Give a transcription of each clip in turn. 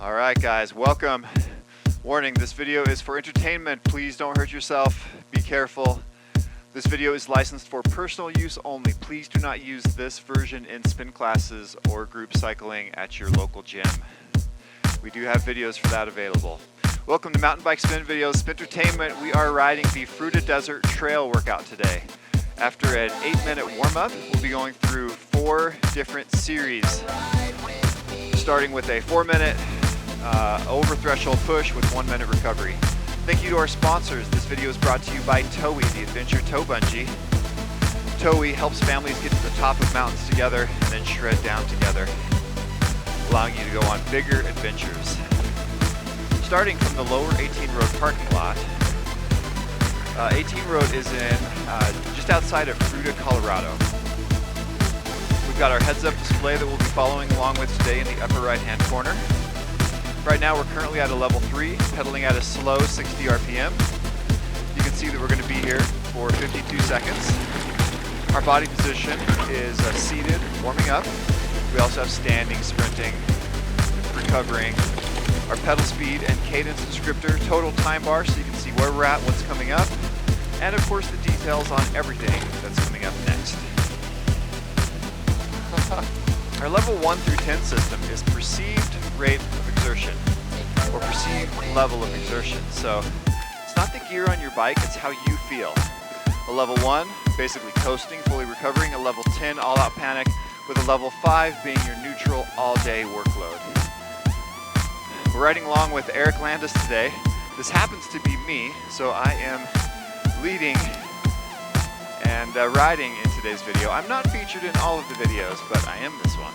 All right, guys, welcome. Warning, this video is for entertainment. Please don't hurt yourself. Be careful. This video is licensed for personal use only. Please do not use this version in spin classes or group cycling at your local gym. We do have videos for that available. Welcome to Mountain Bike Spin Videos, Spintertainment. We are riding the Fruita Desert trail workout today. After an 8-minute warm-up, we'll be going through 4 different series, starting with a 4-minute over threshold push with 1-minute recovery. Thank you to our sponsors. This video is brought to you by Towie, the Adventure Tow Bungee. Towie helps families get to the top of mountains together and then shred down together, allowing you to go on bigger adventures. Starting from the lower 18 road parking lot, 18 road is in just outside of Fruita, Colorado. We've got our heads-up display that we'll be following along with today in the upper right-hand corner. Right now we're currently at a level 3, pedaling at a slow 60 RPM. You can see that we're going to be here for 52 seconds. Our body position is seated, warming up. We also have standing, sprinting, recovering. Our pedal speed and cadence descriptor, total time bar, so you can see where we're at, what's coming up, and of course the details on everything that's coming up next. Our level 1 through 10 system is perceived rate of exertion, or perceived level of exertion. So it's not the gear on your bike, it's how you feel. A level 1, basically coasting, fully recovering. A level 10, all-out panic, with a level 5 being your neutral all-day workload. We're riding along with Eric Landis today. This happens to be me, so I am leading and riding in today's video. I'm not featured in all of the videos, but I am this one.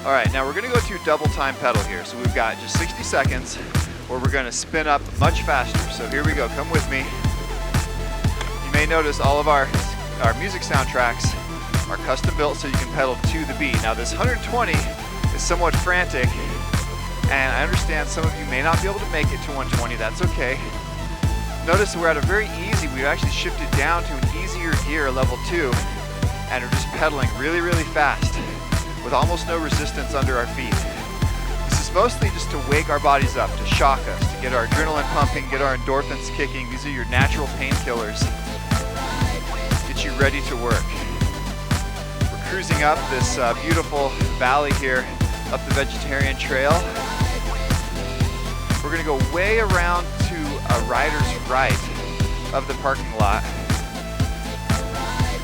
All right, now we're gonna go to double time pedal here. So we've got just 60 seconds where we're gonna spin up much faster. So here we go, come with me. You may notice all of our music soundtracks are custom built so you can pedal to the beat. Now this 120 is somewhat frantic, and I understand some of you may not be able to make it to 120, that's okay. Notice we're at a very easy, we've actually shifted down to an easier gear, level 2, and are just pedaling really, really fast with almost no resistance under our feet. This is mostly just to wake our bodies up, to shock us, to get our adrenaline pumping, get our endorphins kicking. These are your natural painkillers. Get you ready to work. We're cruising up this beautiful valley here, up the vegetarian trail. We're gonna go way around to a rider's right of the parking lot.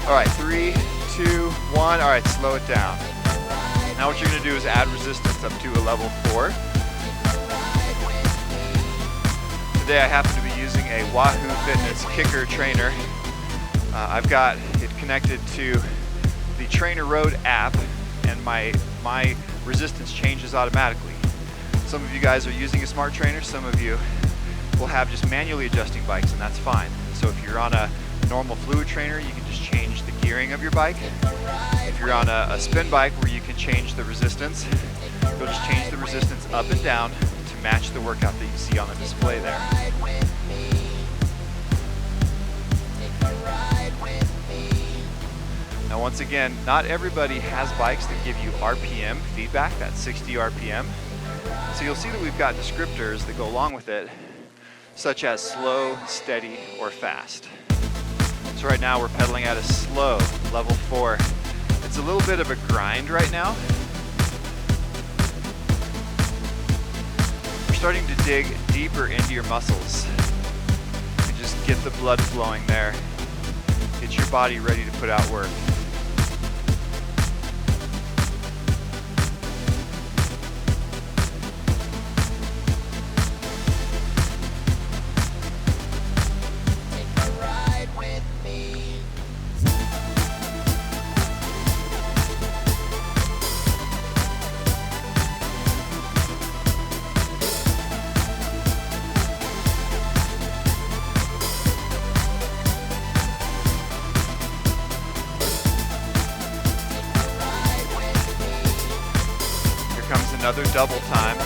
All right, 3, 2, 1. All right, slow it down. Now what you're gonna do is add resistance up to a level 4. Today I happen to be using a Wahoo Fitness Kicker trainer. I've got it connected to the Trainer Road app, and my resistance changes automatically. Some of you guys are using a smart trainer, some of you will have just manually adjusting bikes, and that's fine. So if you're on a normal fluid trainer, you can just change the gearing of your bike. If you're on a spin bike where you can change the resistance, you'll just change the resistance up and down to match the workout that you see on the display there. Now once again, not everybody has bikes that give you RPM feedback, that's 60 RPM. So you'll see that we've got descriptors that go along with it, such as slow, steady, or fast. So right now we're pedaling at a slow, level 4. It's a little bit of a grind right now. We're starting to dig deeper into your muscles and just get the blood flowing there. Get your body ready to put out work. Another double time.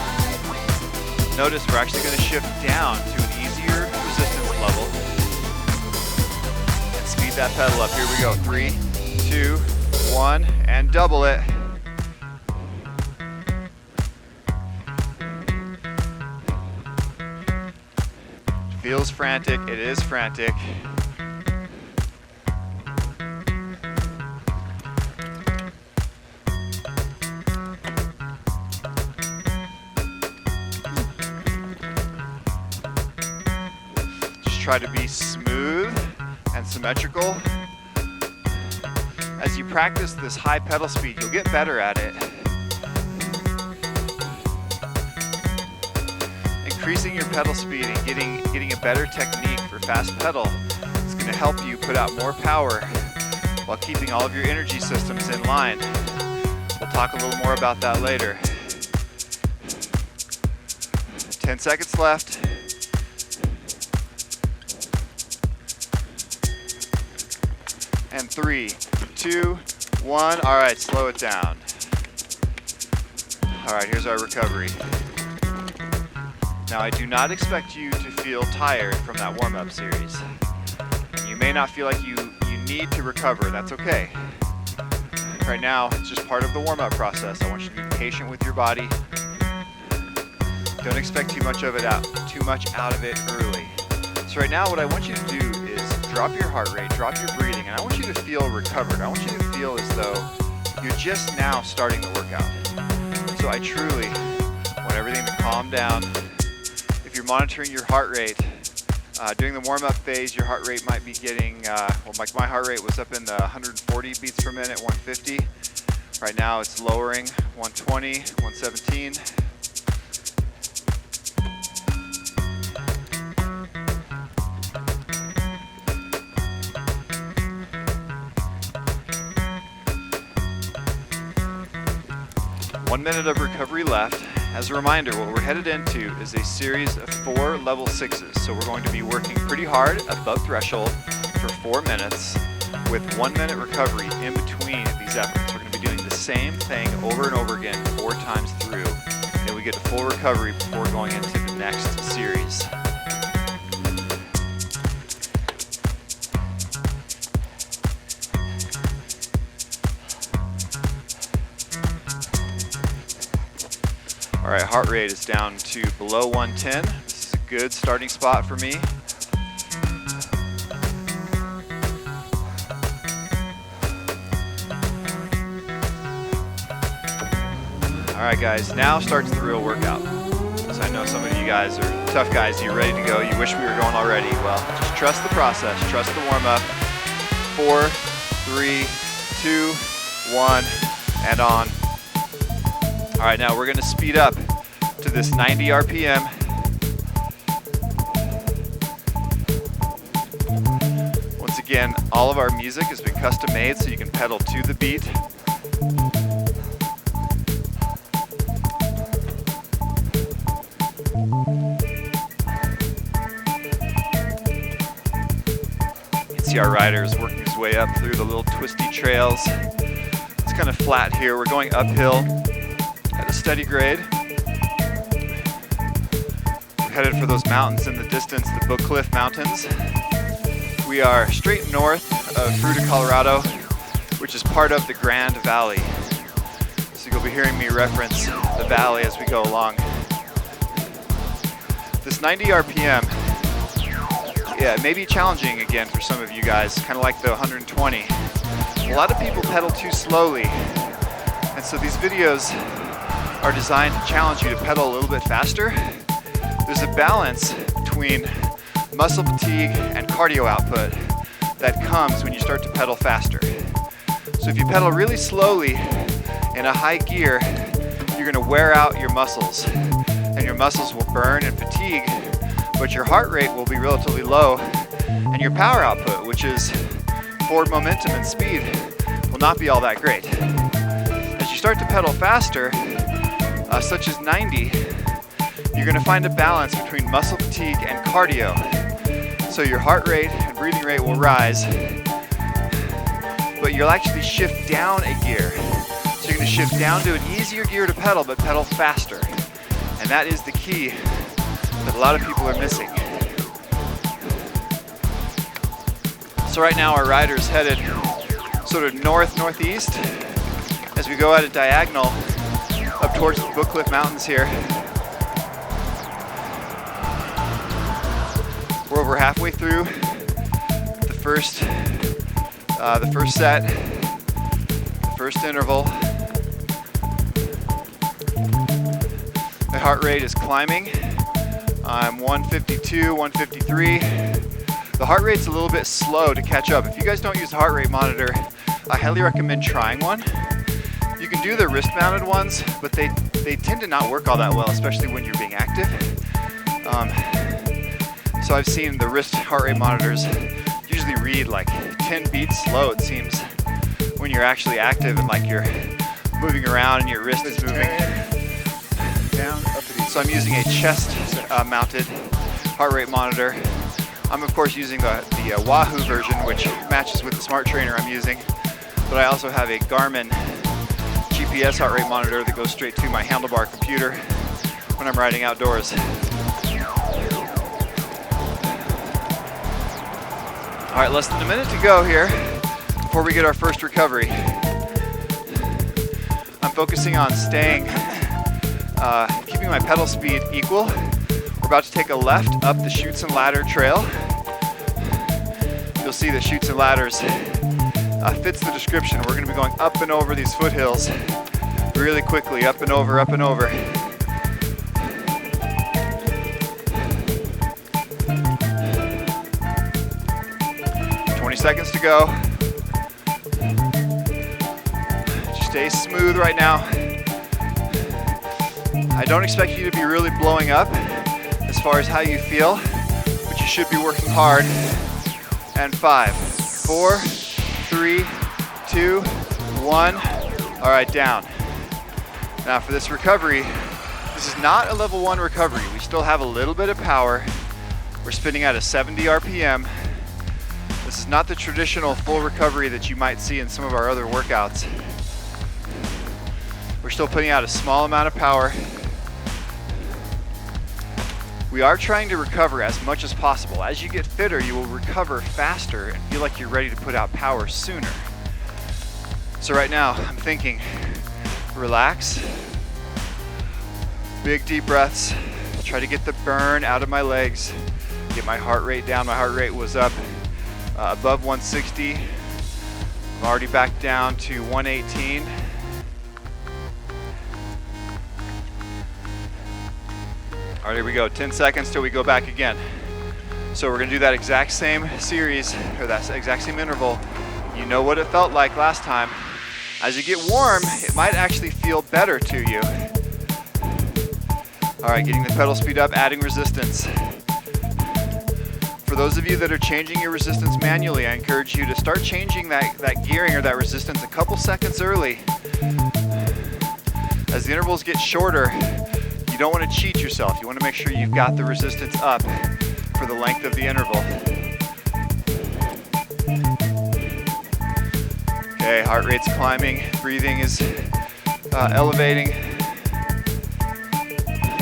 Notice we're actually going to shift down to an easier resistance level and speed that pedal up. Here we go. 3, 2, 1, and double it. feels frantic, it is frantic. Just try to be smooth and symmetrical. As you practice this high pedal speed, you'll get better at it. Increasing your pedal speed and getting a better technique for fast pedal is going to help you put out more power while keeping all of your energy systems in line. We'll talk a little more about that later. 10 seconds left. And 3, 2, 1. All right, slow it down. All right, here's our recovery. Now, I do not expect you to feel tired from that warm-up series. You may not feel like you need to recover. That's okay. Right now, it's just part of the warm-up process. I want you to be patient with your body. Don't expect too much out of it early. So right now, what I want you to do is drop your heart rate, drop your breathing, and I want you to feel recovered. I want you to feel as though you're just now starting the workout. So I truly want everything to calm down. If you're monitoring your heart rate, during the warm-up phase, your heart rate might be getting, like my heart rate was up in the 140 beats per minute, 150. Right now it's lowering, 120, 117. One minute of recovery left. As a reminder, what we're headed into is a series of 4 level 6s. So we're going to be working pretty hard above threshold for 4 minutes with 1 minute recovery in between these efforts. We're going to be doing the same thing over and over again 4 times through. Then we get to full recovery before going into the next series. All right, heart rate is down to below 110. This is a good starting spot for me. All right, guys, now starts the real workout. So I know some of you guys are tough guys. You're ready to go. You wish we were going already. Well, just trust the process. Trust the warm-up. 4, 3, 2, 1, and on. All right, now we're gonna speed up to this 90 RPM. Once again, all of our music has been custom made so you can pedal to the beat. You can see our rider is working his way up through the little twisty trails. It's kind of flat here. We're going uphill at a steady grade. We're headed for those mountains in the distance, the Book Cliff Mountains. We are straight north of Fruita, Colorado, which is part of the Grand Valley. So you'll be hearing me reference the valley as we go along. This 90 RPM, yeah, it may be challenging again for some of you guys, kind of like the 120. A lot of people pedal too slowly, and so these videos are designed to challenge you to pedal a little bit faster. There's a balance between muscle fatigue and cardio output that comes when you start to pedal faster. So if you pedal really slowly in a high gear, you're gonna wear out your muscles, and your muscles will burn and fatigue, but your heart rate will be relatively low, and your power output, which is forward momentum and speed, will not be all that great. As you start to pedal faster, such as 90, you're going to find a balance between muscle fatigue and cardio. So your heart rate and breathing rate will rise, but you'll actually shift down a gear. So you're going to shift down to an easier gear to pedal, but pedal faster. And that is the key that a lot of people are missing. So right now our rider is headed sort of north-northeast as we go at a diagonal up towards the Book Cliff Mountains here. we're halfway through the first set, the first interval. My heart rate is climbing. I'm 152, 153. The heart rate's a little bit slow to catch up. If you guys don't use a heart rate monitor, I highly recommend trying one. You can do the wrist-mounted ones, but they tend to not work all that well, especially when you're being active. So I've seen the wrist heart rate monitors usually read like 10 beats slow, it seems, when you're actually active and like you're moving around and your wrist is moving. Down, up. So I'm using a chest mounted heart rate monitor. I'm of course using the Wahoo version, which matches with the smart trainer I'm using, but I also have a Garmin GPS heart rate monitor that goes straight to my handlebar computer when I'm riding outdoors. All right, less than a minute to go here before we get our first recovery. I'm focusing on staying, keeping my pedal speed equal. We're about to take a left up the Chutes and Ladder trail. You'll see the Chutes and Ladders fits the description. We're going to be going up and over these foothills really quickly, up and over, up and over. Seconds to go. Just stay smooth right now. I don't expect you to be really blowing up as far as how you feel, but you should be working hard. And 5, 4, 3, 2, 1. All right, down. Now for this recovery, this is not a level 1 recovery. We still have a little bit of power. We're spinning at a 70 RPM. This is not the traditional full recovery that you might see in some of our other workouts. We're still putting out a small amount of power. We are trying to recover as much as possible. As you get fitter, you will recover faster and feel like you're ready to put out power sooner. So right now, I'm thinking, relax, big deep breaths, try to get the burn out of my legs, get my heart rate down. My heart rate was up above 160. I'm already back down to 118. All right, here we go. 10 seconds till we go back again. So we're gonna do that exact same series, or that exact same interval. You know what it felt like last time. As you get warm, it might actually feel better to you. All right, getting the pedal speed up, adding resistance. For those of you that are changing your resistance manually, I encourage you to start changing that gearing or that resistance a couple seconds early. As the intervals get shorter, you don't want to cheat yourself. You want to make sure you've got the resistance up for the length of the interval. Okay, heart rate's climbing, breathing is elevating.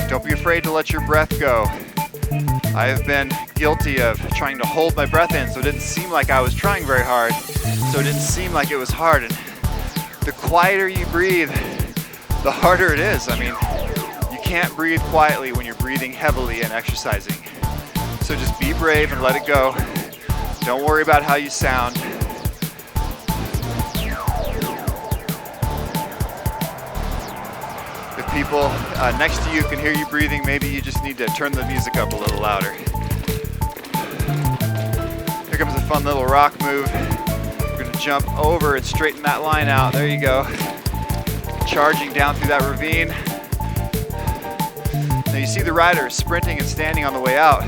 Don't be afraid to let your breath go. I have been guilty of trying to hold my breath in, so it didn't seem like I was trying very hard, so it didn't seem like it was hard. And the quieter you breathe, the harder it is. I mean, you can't breathe quietly when you're breathing heavily and exercising. So just be brave and let it go. Don't worry about how you sound. If people next to you can hear you breathing, maybe you just need to turn the music up a little louder. Here comes a fun little rock move. We're gonna jump over and straighten that line out. There you go. Charging down through that ravine. Now you see the riders sprinting and standing on the way out.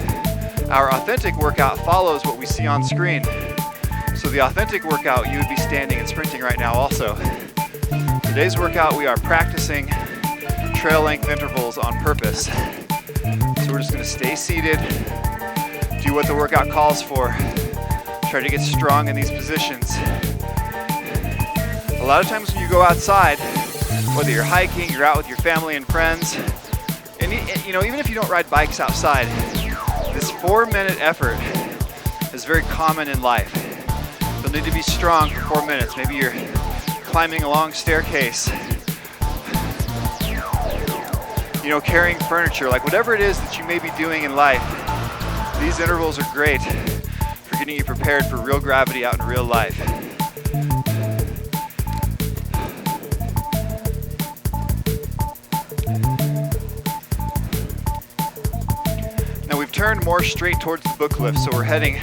Our authentic workout follows what we see on screen. So the authentic workout, you would be standing and sprinting right now also. Today's workout, we are practicing trail length intervals on purpose. So we're just gonna stay seated, do what the workout calls for, try to get strong in these positions. A lot of times when you go outside, whether you're hiking, you're out with your family and friends, and you know, even if you don't ride bikes outside, this 4-minute effort is very common in life. You'll need to be strong for 4 minutes. Maybe you're climbing a long staircase, you know, carrying furniture, like whatever it is that you may be doing in life, These intervals are great for getting you prepared for real gravity out in real life. Now we've turned more straight towards the book lift, so we're heading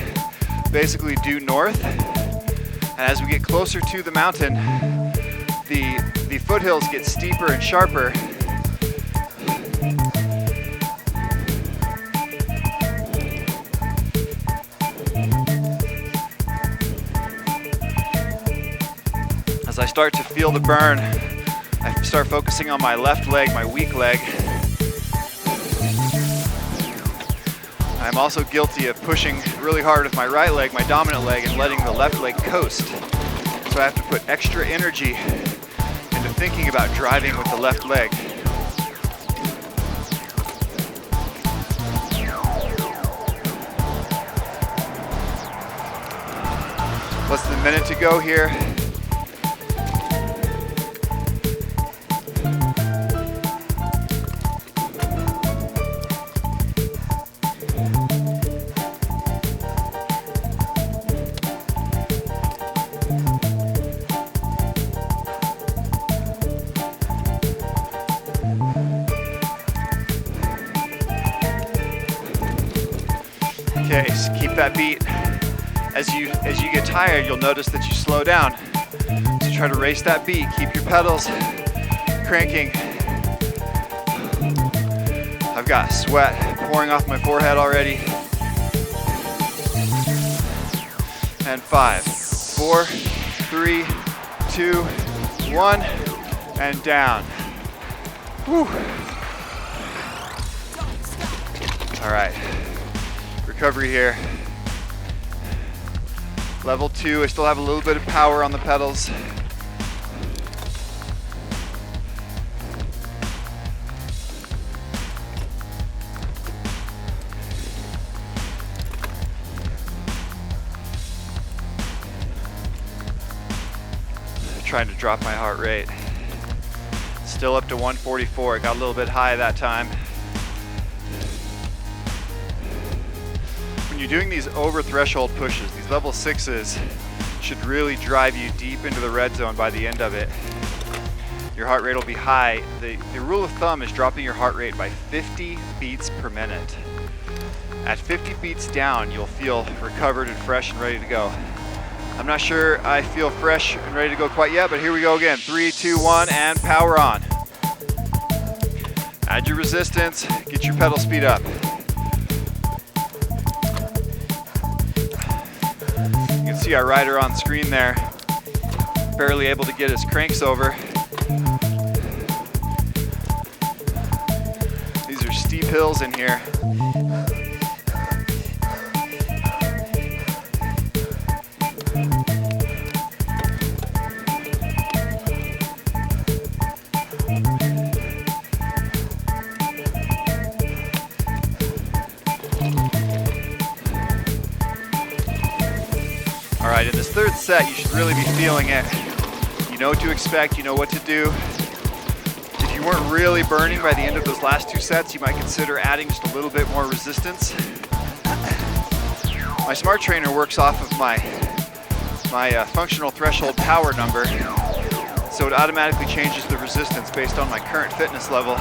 basically due north. And as we get closer to the mountain, the foothills get steeper and sharper. As I start to feel the burn, I start focusing on my left leg, my weak leg. I'm also guilty of pushing really hard with my right leg, my dominant leg, and letting the left leg coast. So I have to put extra energy into thinking about driving with the left leg. Less than a minute to go here. Okay, so keep that beat. As you get tired, you'll notice that you slow down. So try to race that beat. Keep your pedals cranking. I've got sweat pouring off my forehead already. And 5, 4, 3, 2, 1, and down. Whew. All right. Recovery here. Level 2, I still have a little bit of power on the pedals. Trying to drop my heart rate. Still up to 144, it got a little bit high that time. When you're doing these over threshold pushes, these level 6s should really drive you deep into the red zone by the end of it. Your heart rate will be high. The rule of thumb is dropping your heart rate by 50 beats per minute. At 50 beats down, you'll feel recovered and fresh and ready to go. I'm not sure I feel fresh and ready to go quite yet, but here we go again. 3, 2, 1, and power on. Add your resistance, get your pedal speed up. You can see our rider on screen there, barely able to get his cranks over. These are steep hills in here. All right, in this third set, you should really be feeling it. You know what to expect, you know what to do. If you weren't really burning by the end of those last 2 sets, you might consider adding just a little bit more resistance. My smart trainer works off of my functional threshold power number, so it automatically changes the resistance based on my current fitness level.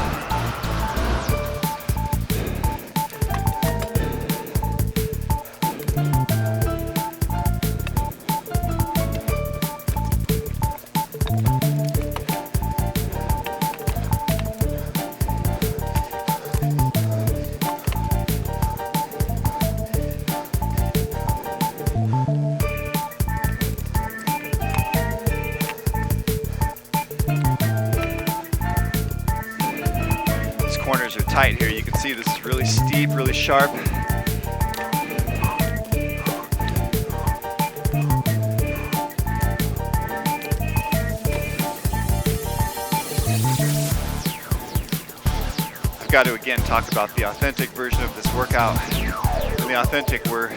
Corners are tight here. You can see this is really steep, really sharp. I've got to again talk about the authentic version of this workout. In the authentic, we're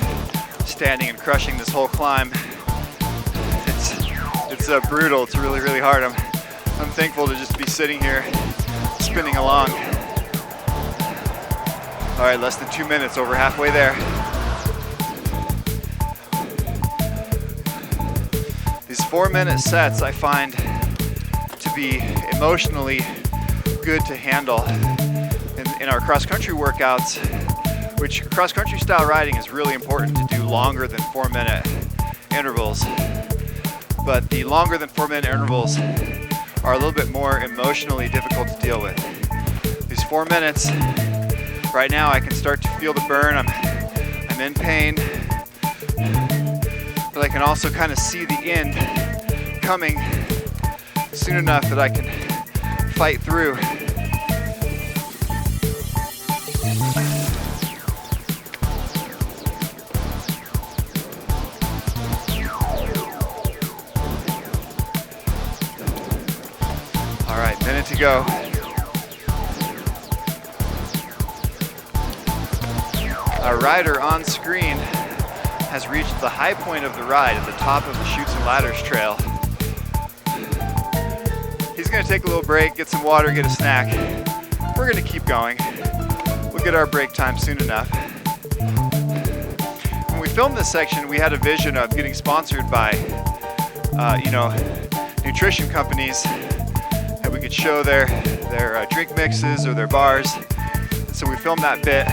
standing and crushing this whole climb. It's brutal. It's really, really hard. I'm thankful to just be sitting here, spinning along. All right, less than 2 minutes, over halfway there. 4-minute sets I find to be emotionally good to handle in our cross-country workouts, which cross-country style riding is really important to do longer than 4-minute intervals. But the longer than 4-minute intervals are a little bit more emotionally difficult to deal with. These 4 minutes, right now I can start to feel the burn. I'm in pain, but I can also kind of see the end coming soon enough that I can fight through. All right, minute to go. Our rider on screen has reached the high point of the ride at the top of the Chutes and Ladders trail. He's gonna take a little break, get some water, get a snack. We're gonna keep going. We'll get our break time soon enough. When we filmed this section, we had a vision of getting sponsored by, nutrition companies, and we could show their drink mixes or their bars. And so we filmed that bit,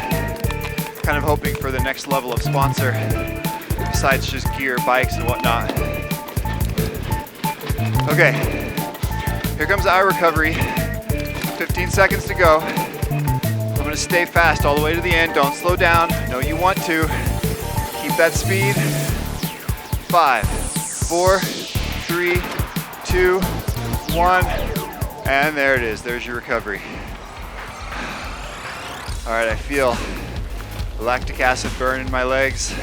kind of hoping for the next level of sponsor, besides just gear, bikes, and whatnot. Okay, here comes our recovery. 15 seconds to go. I'm gonna stay fast all the way to the end. Don't slow down. I know you want to. Keep that speed. 5, 4, 3, 2, 1, and there it is. There's your recovery. All right, I feel lactic acid burn in my legs.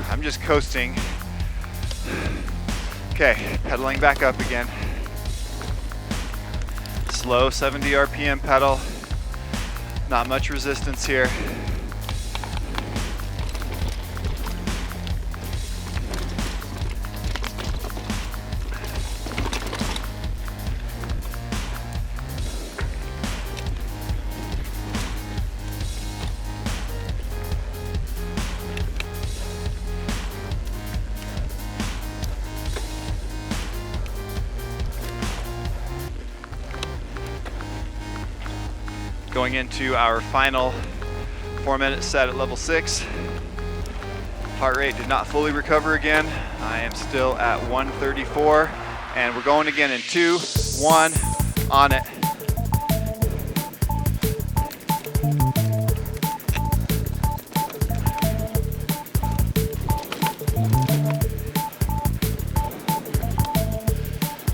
I'm just coasting. Okay, pedaling back up again. Slow 70 RPM pedal. Not much resistance here. Going into our final 4-minute set at level 6. Heart rate did not fully recover again. I am still at 134, and we're going again in 2, 1, on it.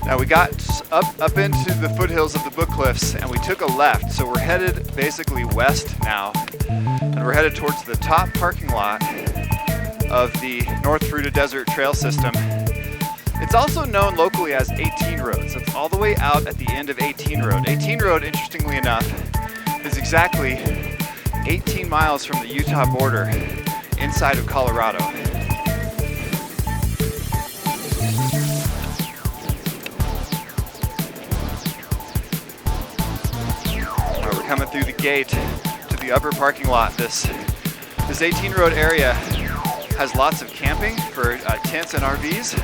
Now we got up into the foothills of the Book Cliffs, and we took a left, so we're headed basically west now, and we're headed towards the top parking lot of the North Fruita Desert trail system. It's also known locally as 18 Road, so it's all the way out at the end of 18 Road. 18 Road, interestingly enough, is exactly 18 miles from the Utah border inside of Colorado. Coming through the gate to the upper parking lot. This 18 Road area has lots of camping for tents and RVs,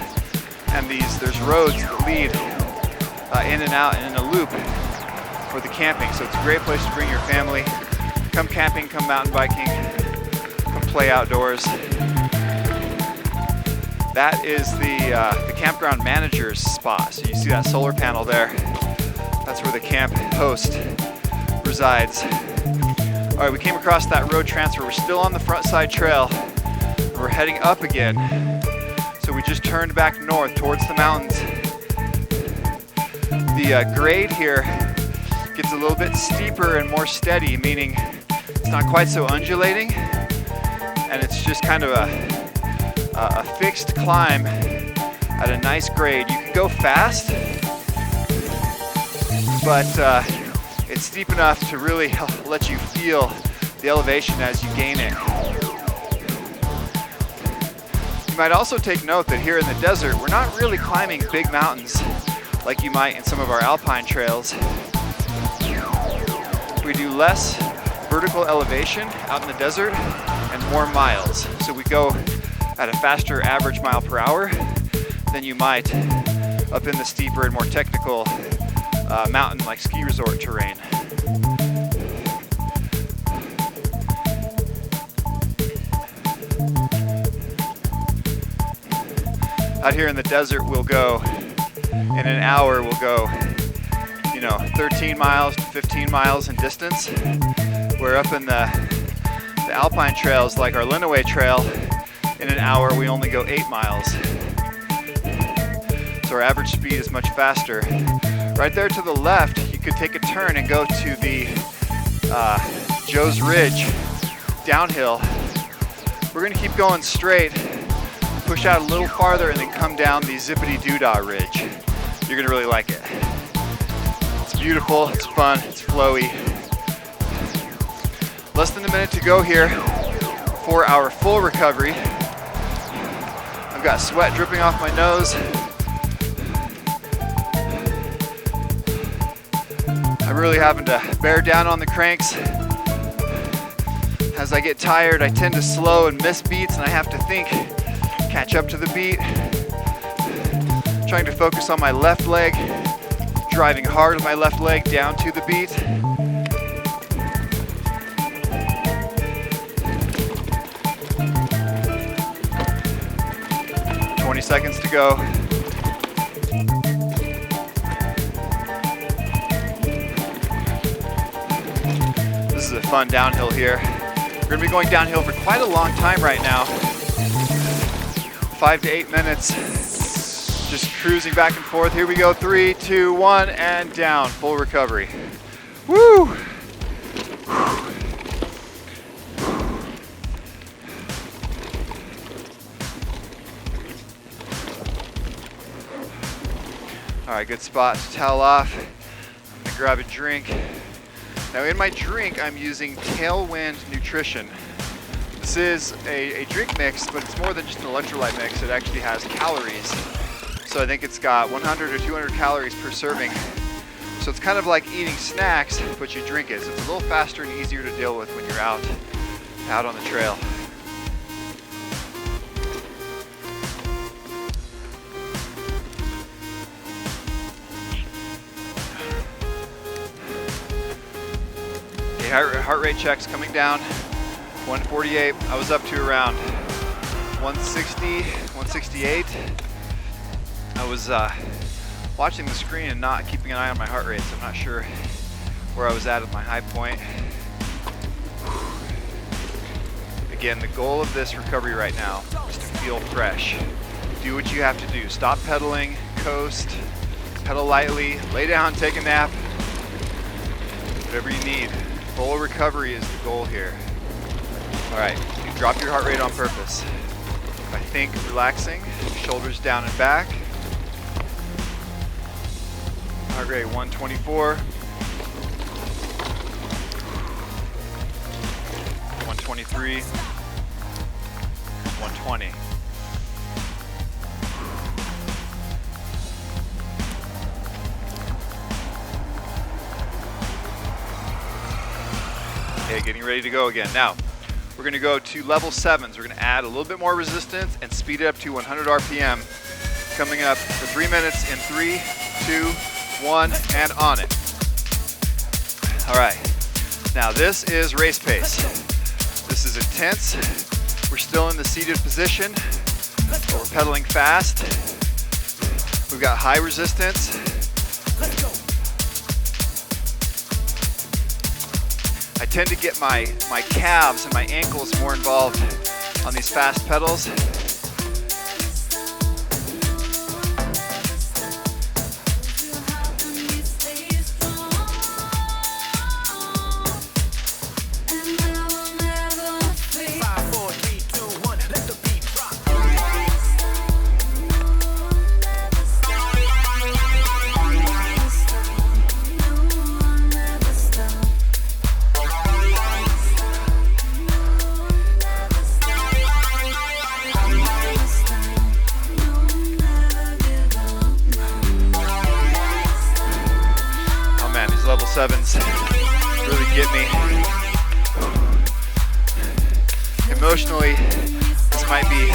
and there's roads that lead in and out and in a loop for the camping. So it's a great place to bring your family, come camping, come mountain biking, come play outdoors. That is the campground manager's spot. So you see that solar panel there. That's where the camp host resides. All right, we came across that road transfer. We're still on the front side trail. We're heading up again. So we just turned back north towards the mountains. The grade here gets a little bit steeper and more steady, meaning it's not quite so undulating, and it's just kind of a fixed climb at a nice grade. You can go fast, but it's steep enough to really let you feel the elevation as you gain it. You might also take note that here in the desert, we're not really climbing big mountains like you might in some of our alpine trails. We do less vertical elevation out in the desert and more miles. So we go at a faster average mile per hour. than you might up in the steeper and more technical mountain like ski resort terrain. Out here in the desert, we'll go, in an hour, we'll go, 13 miles to 15 miles in distance. We're up in the alpine trails like our Linaway Trail. In an hour, we only go 8 miles. So our average speed is much faster. Right there to the left, you could take a turn and go to the Joe's Ridge downhill. We're gonna keep going straight, push out a little farther, and then come down the Zippity Doodah Ridge. You're gonna really like it. It's beautiful, it's fun, it's flowy. Less than a minute to go here for our full recovery. I've got sweat dripping off my nose. I'm really having to bear down on the cranks. As I get tired, I tend to slow and miss beats, and I have to think, catch up to the beat. Trying to focus on my left leg, driving hard with my left leg down to the beat. Seconds to go. This is a fun downhill here. We're gonna be going downhill for quite a long time right now. 5 to 8 minutes. Just cruising back and forth. Here we go, 3, 2, 1, and down. Full recovery. Woo! All right, good spot to towel off. I'm gonna grab a drink. Now in my drink, I'm using Tailwind Nutrition. This is a drink mix, but it's more than just an electrolyte mix. It actually has calories. So I think it's got 100 or 200 calories per serving. So it's kind of like eating snacks, but you drink it. So it's a little faster and easier to deal with when you're out on the trail. Heart rate checks coming down, 148. I was up to around 160, 168. I was watching the screen and not keeping an eye on my heart rate, so I'm not sure where I was at my high point. Again, the goal of this recovery right now is to feel fresh. Do what you have to do. Stop pedaling, coast, pedal lightly, lay down, take a nap, whatever you need. Full recovery is the goal here. All right, you drop your heart rate on purpose. By think relaxing, shoulders down and back. Heart rate 124. 123. 120. Okay, getting ready to go again. Now, we're gonna go to level 7s. We're gonna add a little bit more resistance and speed it up to 100 RPM. Coming up for 3 minutes in 3, 2, 1, and on it. All right, now this is race pace. This is intense. We're still in the seated position, but we're pedaling fast. We've got high resistance. Let's go. I tend to get my calves and my ankles more involved on these fast pedals. Level 7s really get me. Emotionally, this might be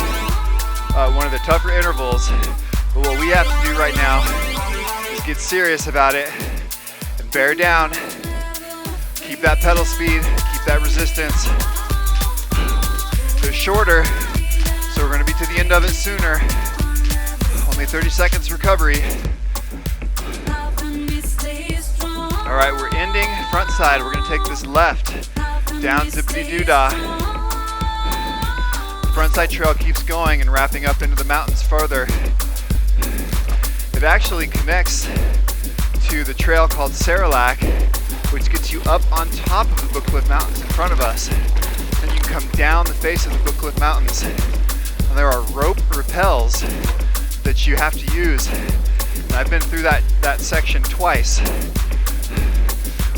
one of the tougher intervals, But what we have to do right now is get serious about it and bear down. Keep that pedal speed, keep that resistance. They're shorter, so we're gonna be to the end of it sooner. Only 30 seconds recovery. All right, we're ending front side. We're gonna take this left, down zippity-doo-dah. Front side trail keeps going and wrapping up into the mountains farther. It actually connects to the trail called Saralac, which gets you up on top of the Book Cliff Mountains in front of us. Then you can come down the face of the Book Cliff Mountains. And there are rope rappels that you have to use. And I've been through that section twice,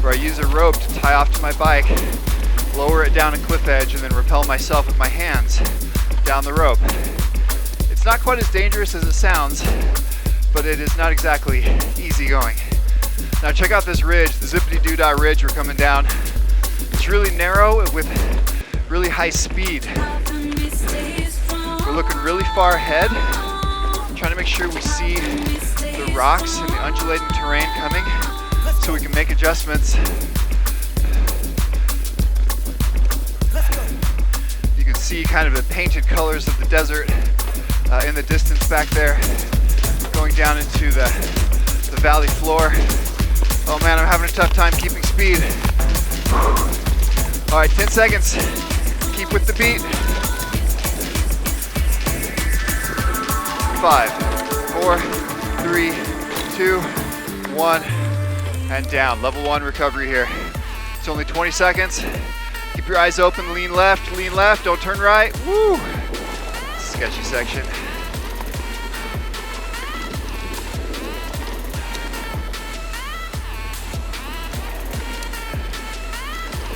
where I use a rope to tie off to my bike, lower it down a cliff edge, and then rappel myself with my hands down the rope. It's not quite as dangerous as it sounds, but it is not exactly easy going. Now check out this ridge, the zippity-doo-dah ridge we're coming down. It's really narrow with really high speed. We're looking really far ahead, trying to make sure we see the rocks and the undulating terrain coming so we can make adjustments. You can see kind of the painted colors of the desert in the distance back there, going down into the valley floor. Oh man, I'm having a tough time keeping speed. All right, 10 seconds. Keep with the beat. 5, 4, 3, 2, 1, and down. Level 1 recovery here. It's only 20 seconds. Keep your eyes open, lean left, don't turn right. Woo! Sketchy section.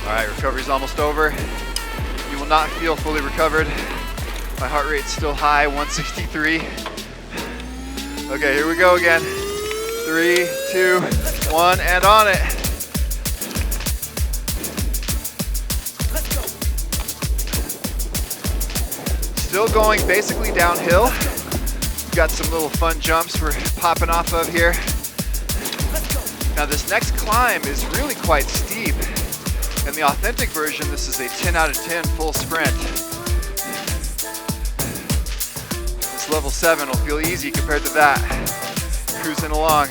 All right, recovery's almost over. You will not feel fully recovered. My heart rate's still high, 163. Okay, here we go again. 3, 2, 1, and on it. Still going basically downhill. We've got some little fun jumps we're popping off of here. Now this next climb is really quite steep. In the authentic version, this is a 10 out of 10 full sprint. This level 7 will feel easy compared to that. Cruising along.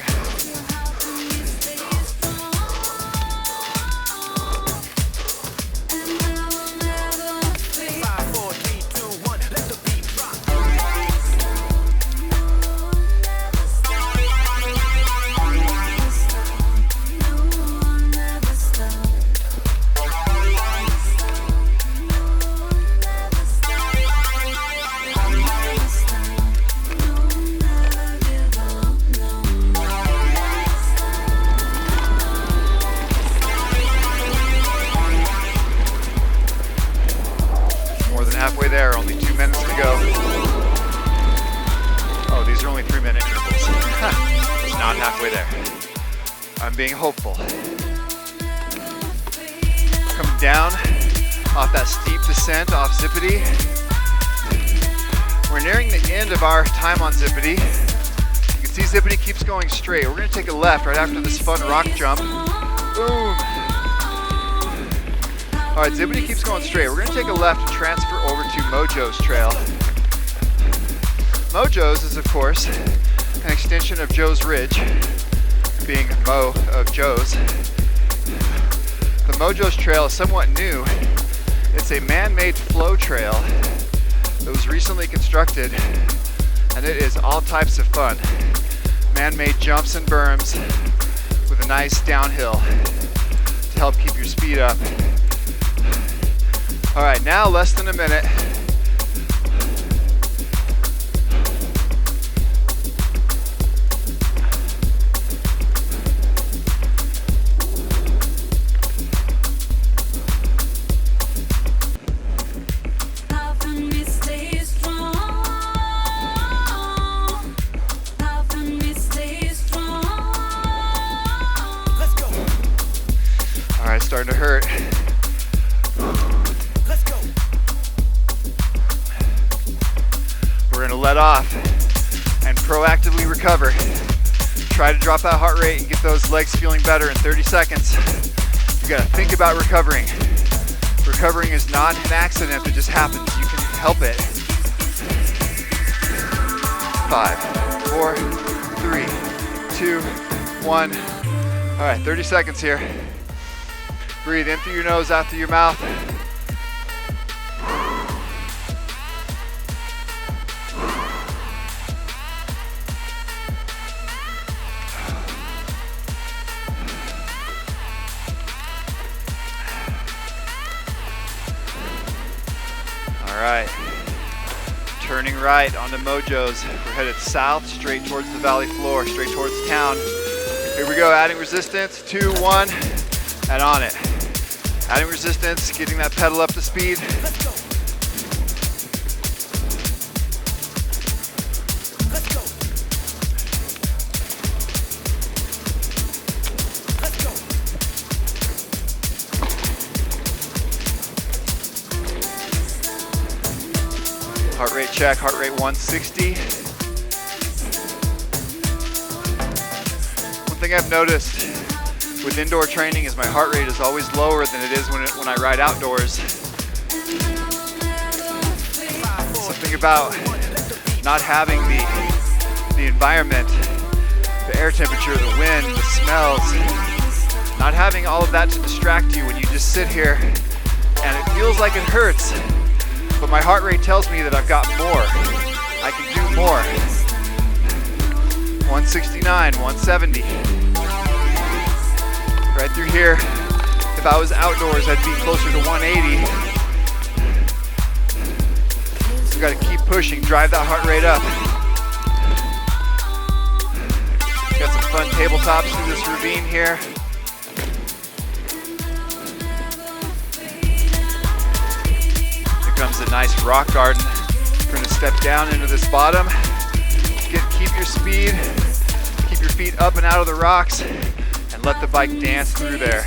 Halfway there, only 2 minutes to go. Oh, these are only 3-minute intervals. It's not halfway there. I'm being hopeful. Coming down off that steep descent off Zippity. We're nearing the end of our time on Zippity. You can see Zippity keeps going straight. We're going to take a left right after this fun rock jump. Boom! All right, Zippity keeps going straight. We're gonna take a left and transfer over to Mojo's trail. Mojo's is, of course, an extension of Joe's Ridge, being Mo of Joe's. The Mojo's trail is somewhat new. It's a man-made flow trail that was recently constructed, and it is all types of fun. Man-made jumps and berms with a nice downhill to help keep your speed up. All right, now less than a minute. All right, starting to hurt. We're gonna let off and proactively recover. Try to drop that heart rate and get those legs feeling better in 30 seconds. You gotta think about recovering. Recovering is not an accident that just happens. You can help it. 5, 4, 3, 2, 1. All right, 30 seconds here. Breathe in through your nose, out through your mouth. All right, turning right onto Mojo's. We're headed south, straight towards the valley floor, straight towards town. Here we go, adding resistance, 2, 1, and on it. Adding resistance, getting that pedal up to speed. Let's go. Let's go. Let's go. Heart rate check, heart rate 160. One thing I've noticed with indoor training is my heart rate is always lower than it is when I ride outdoors. Something about not having the environment, the air temperature, the wind, the smells, not having all of that to distract you when you just sit here and it feels like it hurts. But my heart rate tells me that I've got more. I can do more. 169, 170. Right through here. If I was outdoors, I'd be closer to 180. So gotta keep pushing, drive that heart rate up. Got some fun tabletops through this ravine here. Comes a nice rock garden. We're going to step down into this bottom. Keep your speed, keep your feet up and out of the rocks, and let the bike dance through there.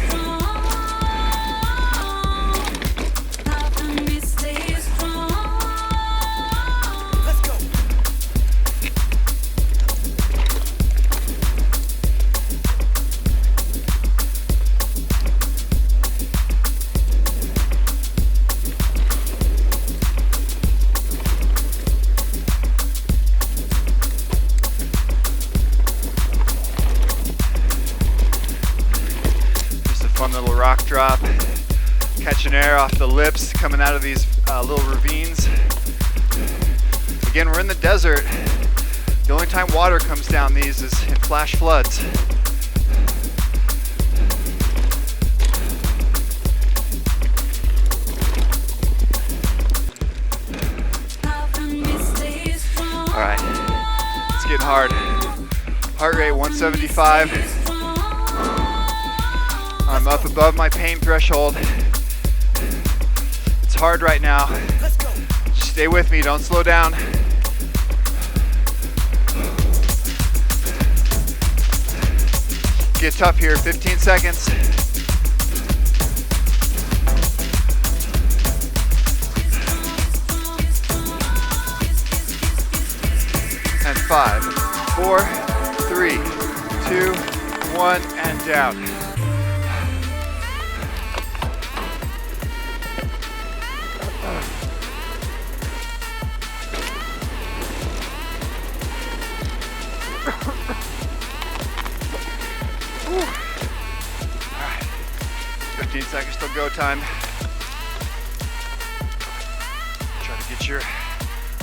Rock drop, catching air off the lips coming out of these little ravines. Again, we're in the desert. The only time water comes down these is in flash floods. All right, it's getting hard. Heart rate 175. I'm up above my pain threshold. It's hard right now. Just stay with me, don't slow down. Get tough here, 15 seconds. And 5, 4, 3, 2, 1, and down. Alright, 15 seconds till go time. Try to get your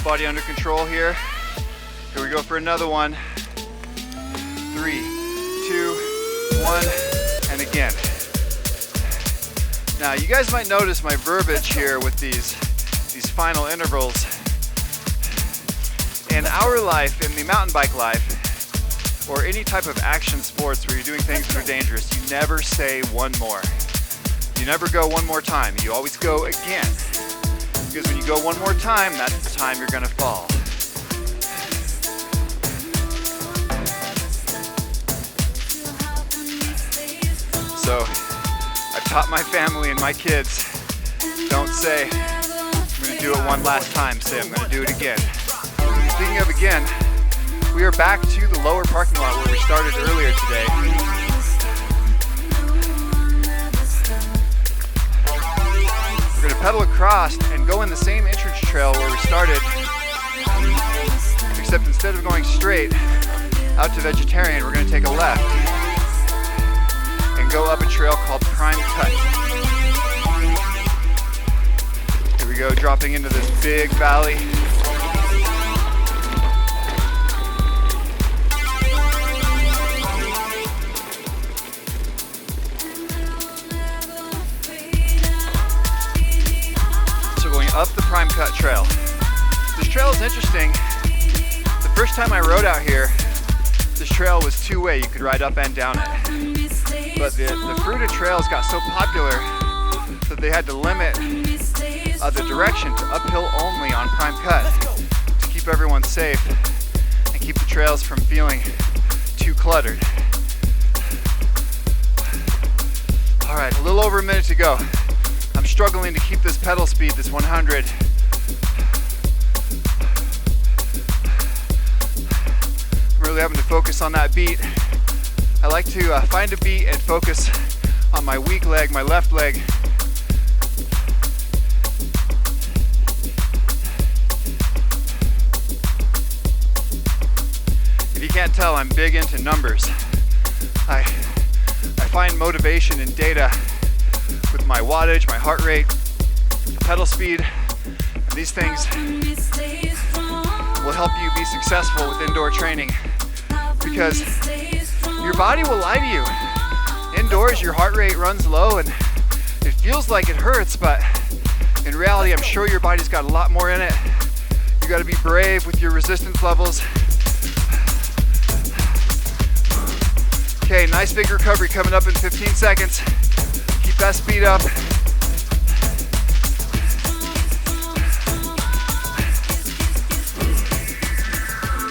body under control here. Here we go for another one. 3, 2, 1, and again. Now you guys might notice my verbiage here with these final intervals. In our life, in the mountain bike life, or any type of action sports where you're doing things that are dangerous, you never say one more. You never go one more time. You always go again. Because when you go one more time, that's the time you're gonna fall. So, I've taught my family and my kids, don't say, I'm gonna do it one last time, say I'm gonna do it again. Speaking of again, we are back to the lower parking lot where we started earlier today. We're going to pedal across and go in the same entrance trail where we started, except instead of going straight out to Vegetarian, we're going to take a left and go up a trail called Prime Cut. Here we go, dropping into this big valley. Up the Prime Cut trail. This trail is interesting. The first time I rode out here, this trail was two-way. You could ride up and down it. But the Fruita trails got so popular that they had to limit the direction to uphill only on Prime Cut to keep everyone safe and keep the trails from feeling too cluttered. All right, a little over a minute to go. I'm struggling to keep this pedal speed, this 100. I'm really having to focus on that beat. I like to find a beat and focus on my weak leg, my left leg. If you can't tell, I'm big into numbers. I find motivation in data with my wattage, my heart rate, pedal speed, and these things will help you be successful with indoor training, because your body will lie to you. Indoors, your heart rate runs low and it feels like it hurts, but in reality, I'm sure your body's got a lot more in it. You gotta be brave with your resistance levels. Okay, nice big recovery coming up in 15 seconds. Keep that speed up.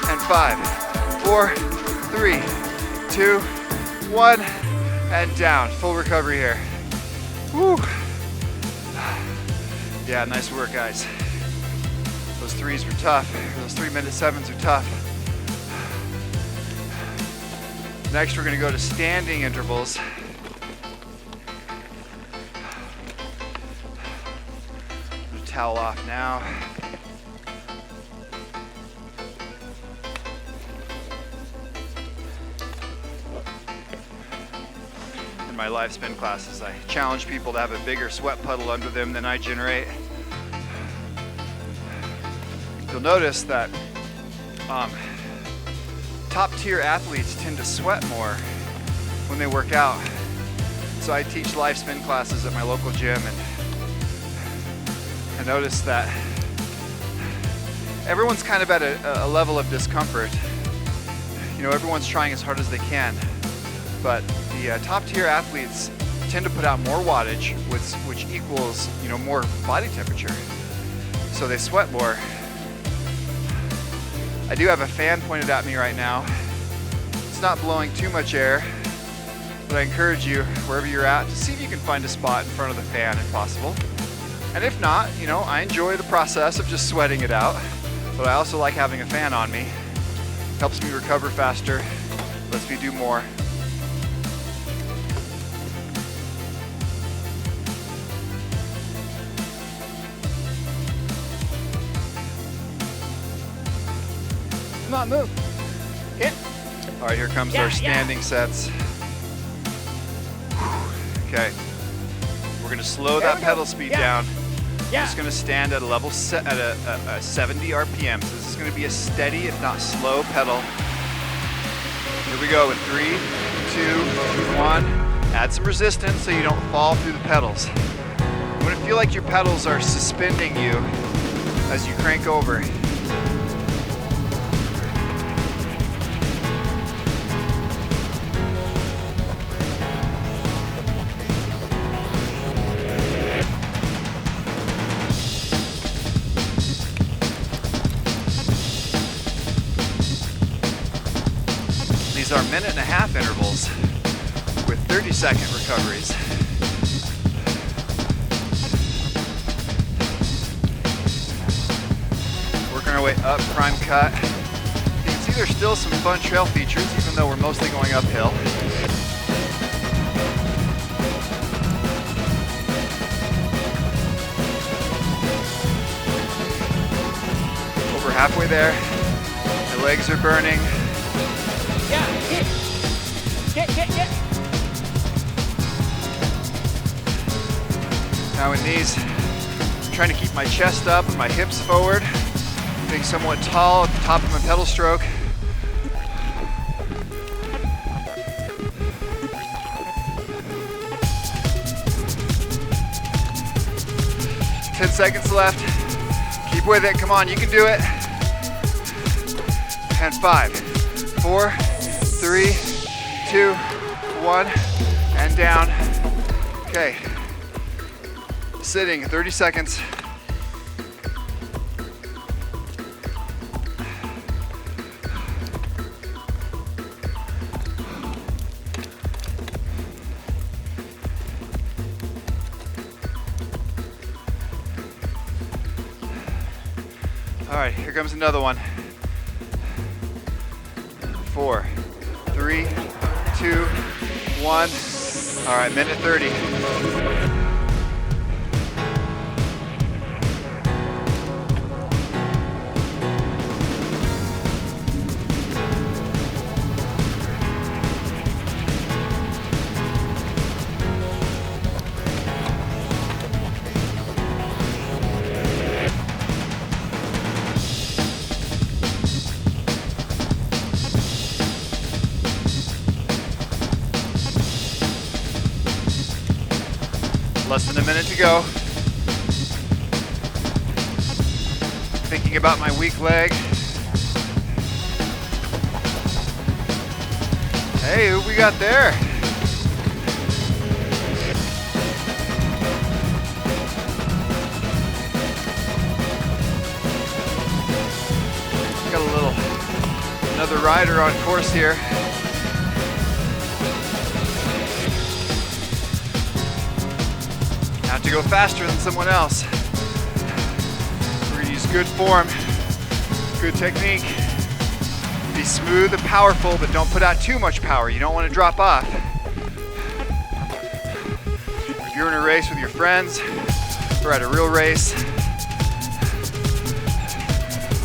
And 5, 4, 3, 2, 1, and down. Full recovery here. Woo. Yeah, nice work, guys. Those threes were tough. Those 3-minute 7s are tough. Next, we're gonna go to standing intervals. Towel off now. In my live spin classes, I challenge people to have a bigger sweat puddle under them than I generate. You'll notice that top tier athletes tend to sweat more when they work out. So I teach live spin classes at my local gym, and I noticed that everyone's kind of at a level of discomfort. You know, everyone's trying as hard as they can, but the top tier athletes tend to put out more wattage, which equals, you know, more body temperature. So they sweat more. I do have a fan pointed at me right now. It's not blowing too much air, but I encourage you, wherever you're at, to see if you can find a spot in front of the fan if possible. And if not, you know, I enjoy the process of just sweating it out, but I also like having a fan on me. It helps me recover faster, lets me do more. Come on, move. Hit. All right, here comes our standing sets. Okay, we're gonna slow that pedal speed down. Yeah. Just gonna stand at a level set at a 70 RPM. So this is gonna be a steady, if not slow, pedal. Here we go in 3, 2, 1. Add some resistance so you don't fall through the pedals. You wanna feel like your pedals are suspending you as you crank over. These are 1.5-minute intervals with 30-second recoveries. Working our way up Prime Cut. You can see there's still some fun trail features, even though we're mostly going uphill. Over halfway there. My legs are burning. Yeah, get. Now in these, I'm trying to keep my chest up and my hips forward, being somewhat tall at the top of my pedal stroke. Ten seconds left. Keep with it. Come on, you can do it. And 5, 4, 3, 2, 1, and down. Okay. Sitting, 30 seconds. All right, here comes another one. 4, 3, 2, 1. All right, minute 30. Less than a minute to go. Thinking about my weak leg. Hey, who we got there? Got another rider on course here. Have to go faster than someone else. We're gonna use good form, good technique. Be smooth and powerful, but don't put out too much power. You don't want to drop off. If you're in a race with your friends or at a real race,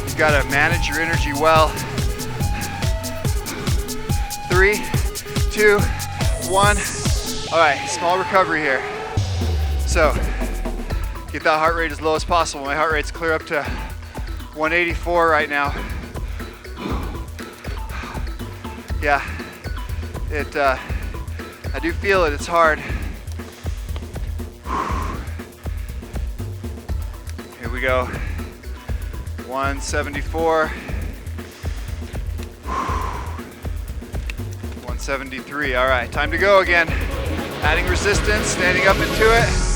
you've got to manage your energy well. 3, 2, 1. All right, small recovery here. So, get that heart rate as low as possible. My heart rate's clear up to 184 right now. Yeah, I do feel it, it's hard. Here we go. 174. 173, all right, time to go again. Adding resistance, standing up into it.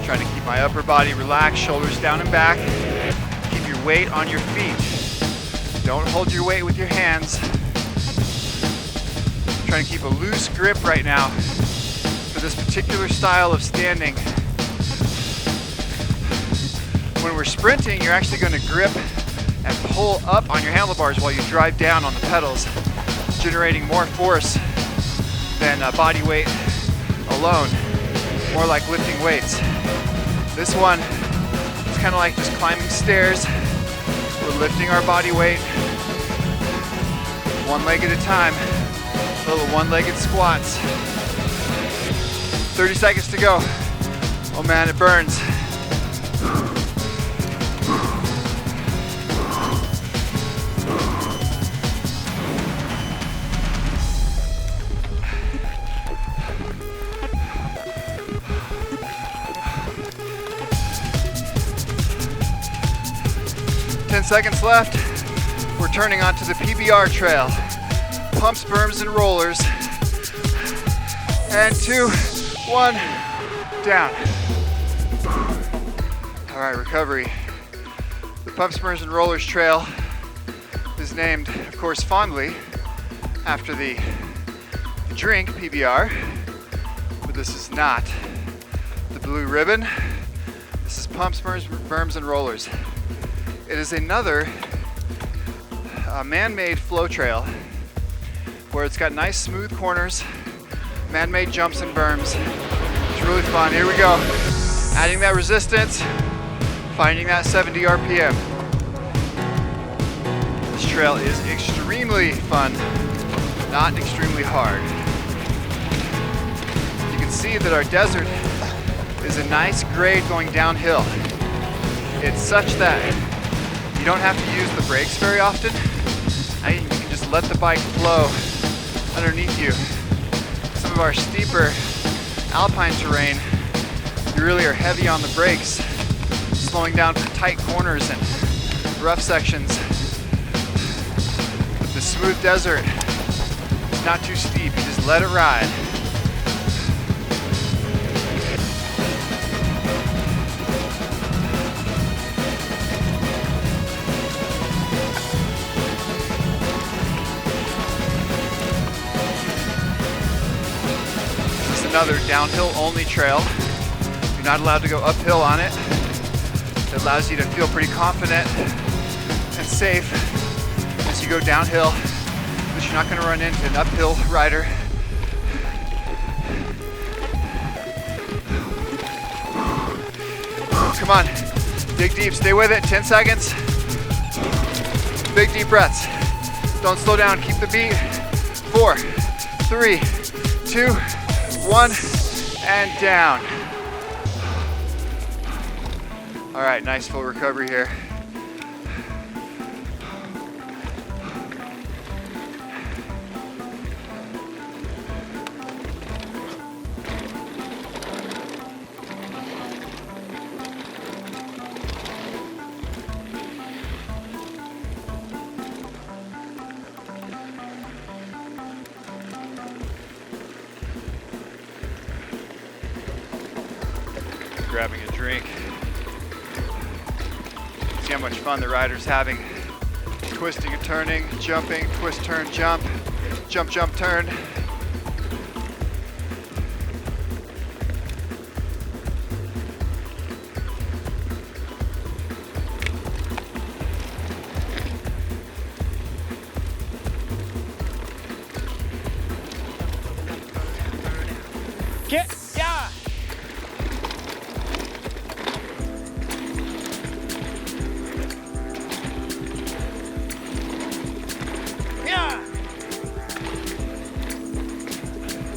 Trying to keep my upper body relaxed, shoulders down and back. Keep your weight on your feet. Don't hold your weight with your hands. Trying to keep a loose grip right now for this particular style of standing. When we're sprinting, you're actually going to grip and pull up on your handlebars while you drive down on the pedals, generating more force than body weight alone, more like lifting weights. This one is kind of like just climbing stairs. We're lifting our body weight one leg at a time, little one-legged squats. 30 seconds to go. Oh man, it burns. Seconds left. We're turning onto the PBR trail. Pumps, berms, and rollers. And 2, 1, down. All right, recovery. The pumps, berms, and rollers trail is is named, of course, fondly after the drink PBR, but this is not the Blue Ribbon. This is Pumps, Berms, and Rollers. It is another man-made flow trail where it's got nice smooth corners, man-made jumps and berms. It's really fun. Here we go. Adding that resistance, finding that 70 RPM. This trail is extremely fun, not extremely hard. You can see that our desert is a nice grade going downhill. It's such that you don't have to use the brakes very often. You can just let the bike flow underneath you. Some of our steeper alpine terrain, you really are heavy on the brakes, slowing down for tight corners and rough sections. But the smooth desert is not too steep, you just let it ride. Another downhill only trail. You're not allowed to go uphill on it. It allows you to feel pretty confident and safe as you go downhill, but you're not going to run into an uphill rider. Come on, dig deep, stay with it, 10 seconds. Big deep breaths. Don't slow down, keep the beat. 4, 3, 2, 1, and down. All right, nice full recovery here. Grabbing a drink. See how much fun the rider's having. Twisting and turning, jumping, twist, turn, jump, jump, jump, turn. Get, yeah.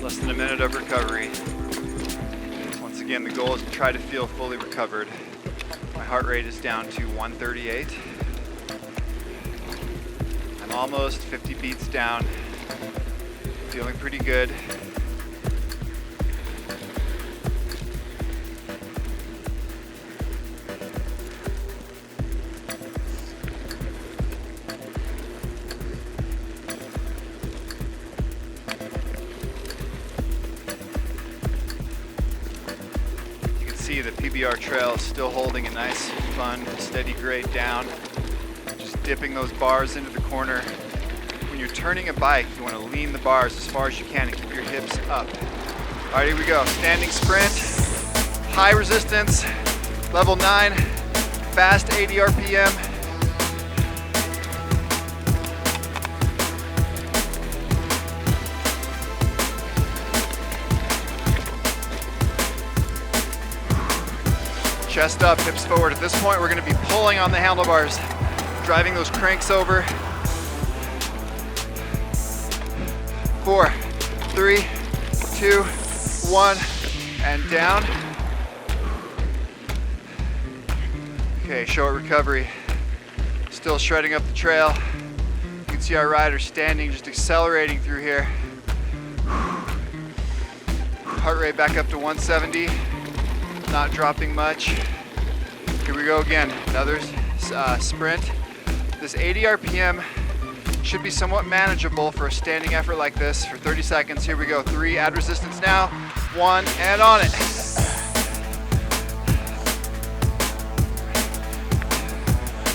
Less than a minute of recovery. Once again, the goal is to try to feel fully recovered. My heart rate is down to 138. I'm almost 50 beats down. Feeling pretty good. See the PBR trail is still holding a nice, fun, steady grade down. Just dipping those bars into the corner. When you're turning a bike, you want to lean the bars as far as you can and keep your hips up. All right, here we go. Standing sprint, high resistance, level 9, fast 80 RPM. Chest up, hips forward. At this point, we're going to be pulling on the handlebars, driving those cranks over. 4, 3, 2, 1, and down. Okay, short recovery. Still shredding up the trail. You can see our rider standing, just accelerating through here. Heart rate back up to 170. Not dropping much. Here we go again, another sprint. This 80 RPM should be somewhat manageable for a standing effort like this for 30 seconds. Here we go, 3, add resistance now, 1, and on it.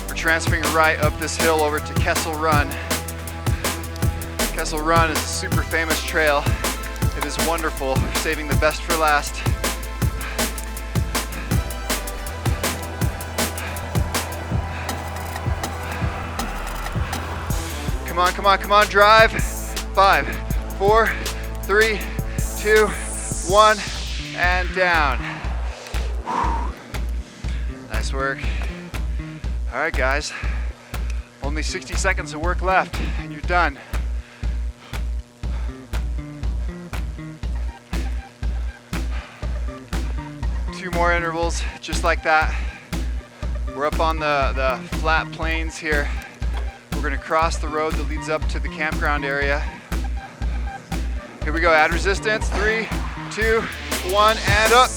We're transferring right up this hill over to Kessel Run. Kessel Run is a super famous trail. It is wonderful, saving the best for last. Come on, come on, come on, drive. 5, 4, 3, 2, 1, and down. Nice work. All right, guys. Only 60 seconds of work left, and you're done. Two more intervals, just like that. We're up on the flat plains here. We're gonna cross the road that leads up to the campground area. Here we go, add resistance. 3, 2, 1, and up.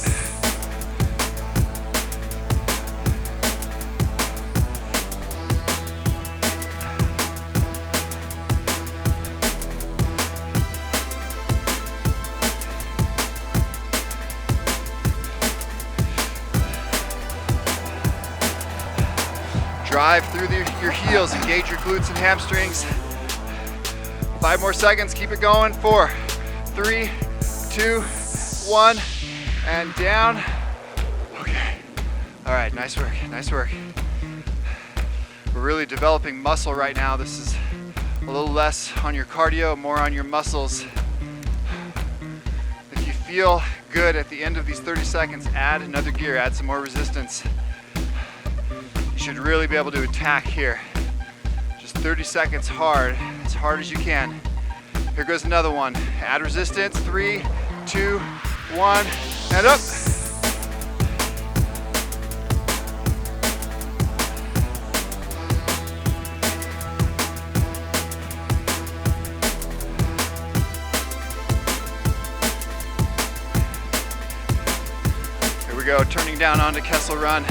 Drive through your heels, engage your glutes and hamstrings. 5 more seconds, keep it going. 4, 3, 2, 1, and down. Okay. All right, nice work, nice work. We're really developing muscle right now. This is a little less on your cardio, more on your muscles. If you feel good at the end of these 30 seconds, add another gear, add some more resistance. You should really be able to attack here. Just 30 seconds hard as you can. Here goes another one. Add resistance, 3, 2, 1, and up. Here we go, turning down onto Kessel Run.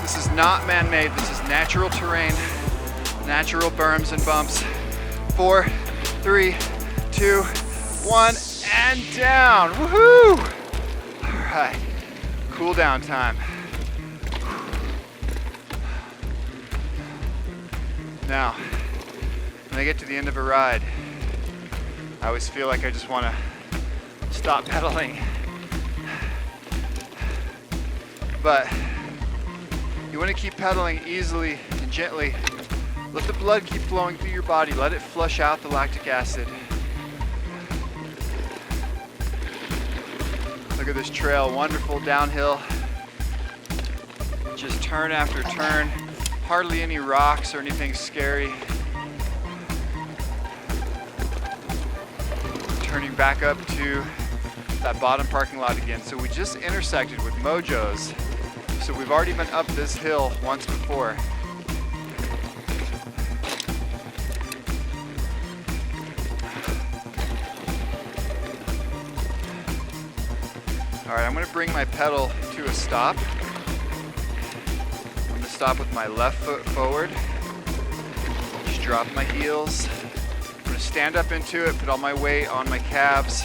This is not man-made, this is natural terrain, natural berms and bumps. 4, 3, 2, 1, and down. Woohoo! All right, cool down time. Now, when I get to the end of a ride, I always feel like I just want to stop pedaling. But you want to keep pedaling easily and gently. Let the blood keep flowing through your body. Let it flush out the lactic acid. Look at this trail, wonderful downhill. Just turn after turn. Hardly any rocks or anything scary. Turning back up to that bottom parking lot again. So we just intersected with Mojo's. So we've already been up this hill once before. All right, I'm gonna bring my pedal to a stop. I'm gonna stop with my left foot forward. Just drop my heels. I'm gonna stand up into it, put all my weight on my calves.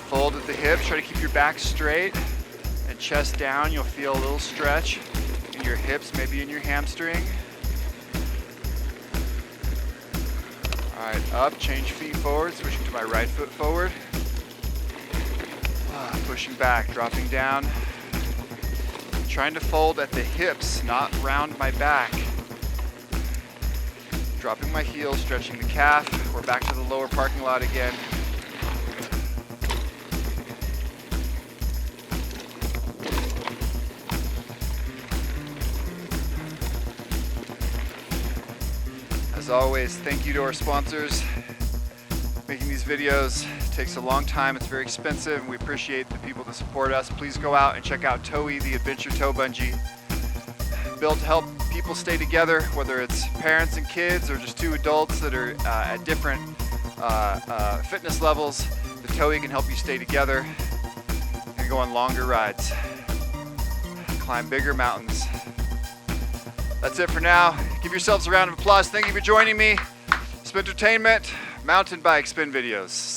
Fold at the hips, try to keep your back straight. And chest down, you'll feel a little stretch in your hips, maybe in your hamstring. All right, up, change feet forward, switching to my right foot forward. Pushing back, dropping down. Trying to fold at the hips, not round my back. Dropping my heels, stretching the calf. We're back to the lower parking lot again. As always, thank you to our sponsors. Making these videos takes a long time, it's very expensive, and we appreciate the people that support us. Please go out and check out Toei, the adventure tow bungee. Built to help people stay together, whether it's parents and kids or just two adults that are at different fitness levels. The Toei can help you stay together and go on longer rides, climb bigger mountains. That's it for now. Give yourselves a round of applause. Thank you for joining me. Spintertainment, mountain bike spin videos. See